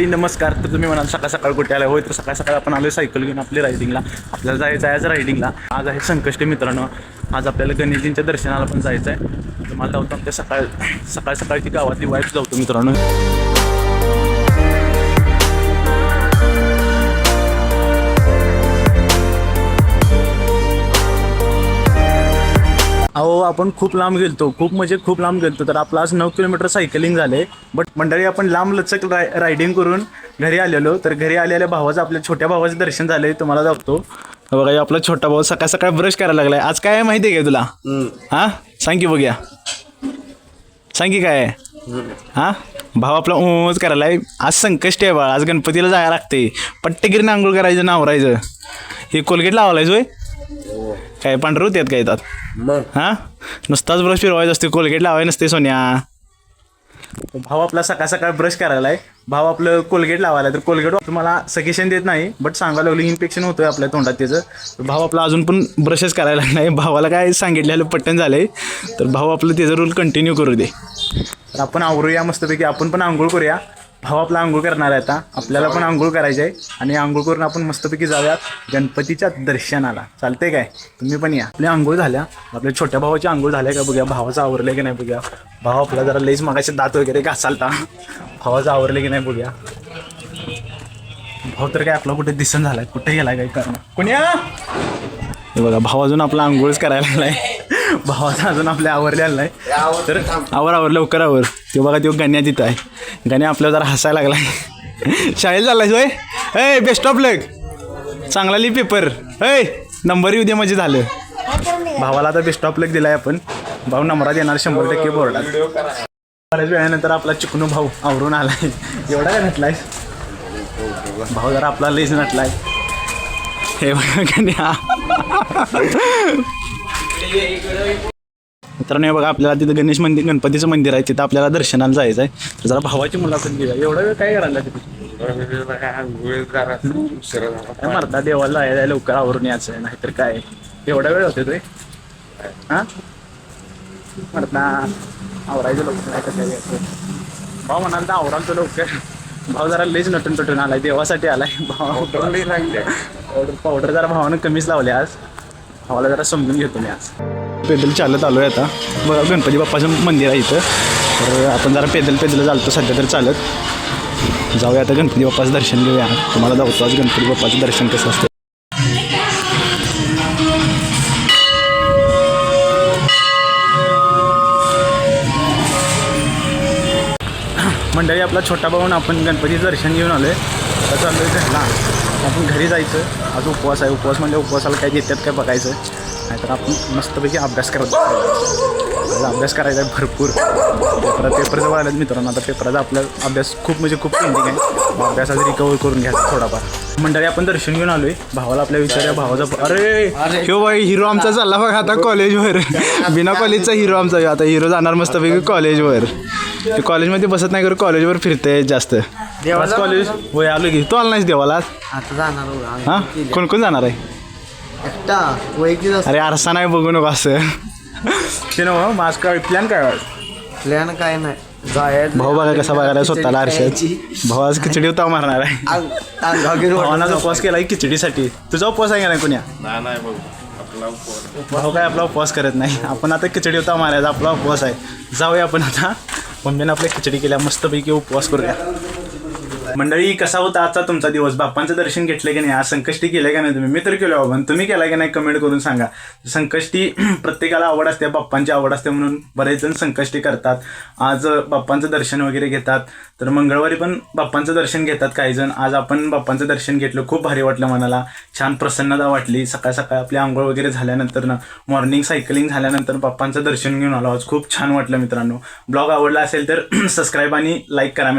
मंडळी नमस्कार. तर तुम्ही म्हणाल सकाळ सकाळ कुठे आला? होय, तर सकाळ सकाळ आपण आलो सायकल घेऊन आपली रायडिंगला. आपल्याला जायचं आहे आज रायडिंगला. आज आहे संकष्टी मित्रांनो. आज आपल्याला गणेशजींच्या दर्शनाला पण जायचं आहे. तुम्हाला जाऊतो आमच्या सकाळची गावातली वाईफ जाऊतो मित्रांनो. अहो आपण खूप लांब गेलतो, खूप लांब गेलतो. तर आपलं आज 9 किलोमीटर सायकलिंग झाले. बट मंडळी आपण लांब लचक रायडिंग करून घरी आलेलो. तर घरी आलेल्या भावाचं, आपल्या छोट्या भावाचं दर्शन झाले. तुम्हाला दाखवतो बघा. आपला छोटा भाऊ सकाळ सकाळ ब्रश करायला लागलाय. आज काय आहे माहिती आहे का तुला? हां सांग की बघूया, सांग की काय आहे? हां भाव आपला ऊच करायला आहे. आज संकष्टी आहे बाळा. आज गणपतीला जायला लागते. पट्टेगिरीने आंघोळ करायचं, नावरायचं. हे कोलगेट लावायचं होय? काय पांढरं होत्यात काय येतात मग? हां नुसताच ब्रश फिरवायचं असते, कोलगेट लावायचं नसते सोन्या. भाव आपला सकाळ सकाळ ब्रश करायला आहे. भाव आपलं कोलगेट लावायला. तर कोलगेट तुम्हाला सजेशन देत नाही, बट सांगायला लागलं इन्फेक्शन होतोय आपल्या तोंडात त्याचं. तर भाव आपला अजून पण ब्रशच करायला नाही. भावाला काय सांगितलेलं पट्टन झालंय. तर भाऊ आपलं त्याचं रूल कंटिन्यू करू दे. तर आपण आवरूया मस्तपैकी. आपण पण आंघोळ करूया. भाऊ आपला आंघोळ करणार आहे आता. आपल्याला पण आंघोळ करायची आहे. आणि आंघोळ करून आपण मस्तपैकी जाऊयात गणपतीच्या दर्शनाला. चालतंय काय? तुम्ही पण या. आपल्या आंघोळ झाल्या. आपल्या छोट्या भावाची आंघोळ झाल्या का बघूया. भावाचं आवरलं की नाही बघूया. भाव आपला जरा लईच मगाचे दात वगैरे घासालता. भावाचं आवरलं की नाही बघूया. भाऊ तर काय आपला कुठे दिसन झालाय, कुठे गेलाय काय करणं. कोण्या हे बघा, भाव अजून आपला आंघोळच करायला लागलाय. भावाचा अजून आपल्या आवरलेला नाही. तर आवर लवकर आवर. ते बघा तो गण्या तिथं आहे. गण्या आपल्याला जरा हसायला लागलाय. शाळेत चाललाय होय? ए बेस्ट ऑफ लक. चांगला लिहि पेपर. नंबर येऊ दे म्हणजे झालं. भावाला आता बेस्ट ऑफ लक दिलाय आपण. भाऊ नंबरात येणार 100% बोर्डात. बऱ्याच वेळानंतर आपला चिकनू भाऊ आवरून आलाय. एवढा काय नटलाय भाऊ? जरा आपला लईच नटलाय. हे बघा गण्या. मित्रांनो हे बघा, आपल्याला तिथं गणपतीचं मंदिर आहे. तिथं आपल्याला दर्शनाला जायचं आहे. तर जरा भावाची मुलाखत घेऊया. एवढा वेळ काय करायला तिथे? मरता देवाला जायचं, लवकर आवरून यायचं. नाहीतर काय एवढा वेळ होते तुझे? हां मरता आवरायचं लवकर. नाही तर काय यायचं. भाऊ म्हणाल तर आवराल तो लवकर. भाऊ जरा लईच नटून आलाय. देवासाठी आलाय भाऊ. पावडर जरा भावानं कमीच लावले आज. भावाला जरा समजून घेतो मी आज. पैदल चालत आलो आहे आता. बघा गणपती बाप्पाचं मंदिर आहे इथं. तर आपण जरा पैदल चालतो सध्या तर चालत. जाऊया आता गणपती बाप्पाचं दर्शन घेऊया. तुम्हाला जाऊतो आज गणपती बाप्पाचं दर्शन कसं असतं. मंडळी आपला छोटा भाऊन आपण गणपतीचं दर्शन घेऊन आलो आहे. आता चाललो आहे घरला. आपण घरी जायचं. आज उपवास आहे. उपवास म्हणजे उपवासाला काय देतात काय बघायचं. नाहीतर आपण मस्तपैकी अभ्यास करत अभ्यास करायचा आहे भरपूर. पेपर जवळ आलेत मित्रांनो. आता पेपराचा आपला अभ्यास खूप पेंडिंग आहे. अभ्यासाचा रिकवर करून घ्यायचा थोडाफार. मंडळी आपण दर्शन घेऊन आलोय. भावाला आपल्या विचारूया. भावाचा अरे हो बाई, हिरो आमचा चालला बघा आता कॉलेजवर. बिना कॉलेजचा हिरो आमचा. आता हिरो जाणार मस्तपैकी कॉलेजवर. ते कॉलेजमध्ये बसत नाही कर, कॉलेजवर फिरते जास्त. कॉलेज होय आलो की. तू आला नाहीस देवाला? आता जाणार. हां कोण जाणार आहे? अरे आरसा नाही बघू नको असं. ते ना माझ काय प्लॅन काय नाही. जायचं. भाऊ बघा कसा बघायला स्वतःला आरशात. भाऊ आज खिचडी होता मारणार आहे. भावाना उपवास केला खिचडीसाठी. तुझा उपवास आहे का नाही कोण्या? भाऊ काय आपला उपवास करत नाही. आपण आता खिचडी होता मारायचा आपला उपवास आहे. जाऊया आपण आता. मम्मीने आपल्या खिचडी केल्या मस्तपैकी. उपवास करूया. मंडळी कसा होता आजचा तुमचा दिवस? बाप्पांचं दर्शन घेतलं की नाही? आज संकष्टी केलं का नाही तुम्ही? मी तर केलं बाबा. तुम्ही केला की नाही कमेंट करून सांगा. संकष्टी प्रत्येकाला आवड असते. बाप्पांची आवड असते म्हणून बरेच जण संकष्टी करतात. आज बाप्पांचं दर्शन वगैरे घेतात. तर मंगळवारी पण बाप्पांचं दर्शन घेतात काही जण. आज आपण बाप्पांचं दर्शन घेतलं. खूप भारी वाटलं मनाला. छान प्रसन्नता वाटली. सकाळ सकाळ आपली आंघोळ वगैरे झाल्यानंतर ना मॉर्निंग सायकलिंग झाल्यानंतर बाप्पांचं दर्शन घेऊन आलो. आज खूप छान वाटलं मित्रांनो. ब्लॉग आवडला असेल तर सबस्क्राईब आणि लाईक करा.